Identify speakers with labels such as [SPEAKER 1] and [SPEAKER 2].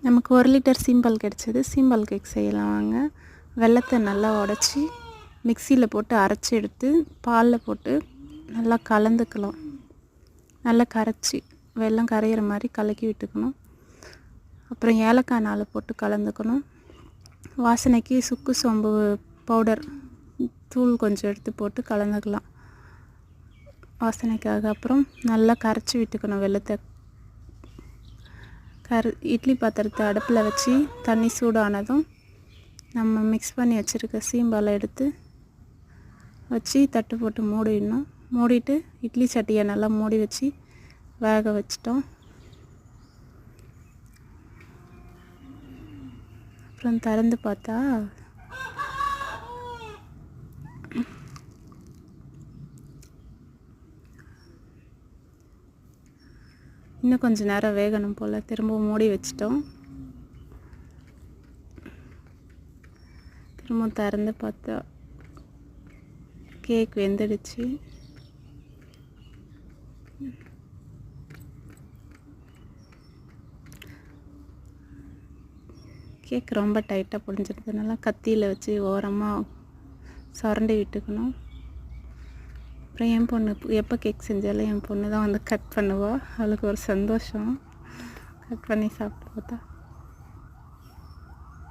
[SPEAKER 1] நமக்கு 1 லிட்டர் சீம்பால் கிடச்சிது. சீம்பால் கேக் செய்யலாம் வாங்க. வெல்லத்தை நல்லா உடச்சி மிக்சியில் போட்டு அரைச்சி எடுத்து பாலில் போட்டு நல்லா கலந்துக்கலாம். நல்லா கரைச்சி வெல்லம் கரையிற மாதிரி கலக்கி விட்டுக்கணும். அப்புறம் ஏலக்காய் 4 போட்டு கலந்துக்கணும். வாசனைக்கு சுக்கு சோம்பு பவுடர் தூள் கொஞ்சம் எடுத்து போட்டு கலந்துக்கலாம் வாசனைக்காக. அப்புறம் நல்லா கரைச்சி விட்டுக்கணும் வெல்லத்தை. இட்லி பாத்திரத்தை அடுப்பில் வச்சு தண்ணி சூடானதும் நம்ம மிக்ஸ் பண்ணி வச்சுருக்க சீம்பாலை எடுத்து வச்சு தட்டு போட்டு மூடிடணும். மூடிட்டு இட்லி சட்டியை நல்லா மூடி வச்சு வேக வச்சிட்டோம். அப்புறம் திறந்து பார்த்தா இன்னும் கொஞ்சம் நேரம் வேகணும் போல். திரும்பவும் மூடி வச்சிட்டோம். திரும்பவும் திறந்து பார்த்தா கேக் வெந்துடுச்சு. கேக் ரொம்ப டைட்டாக புழிஞ்சிருந்ததுனால கத்தியில் வச்சு ஓரமாக சுரண்டி விட்டுக்கணும். அப்புறம் என் பொண்ணு எப்போ கேக் செஞ்சாலும் என் பொண்ணு தான் வந்து கட் பண்ணுவாள். அவளுக்கு ஒரு சந்தோஷம். கட் பண்ணி சாப்பிட்டு பார்த்தா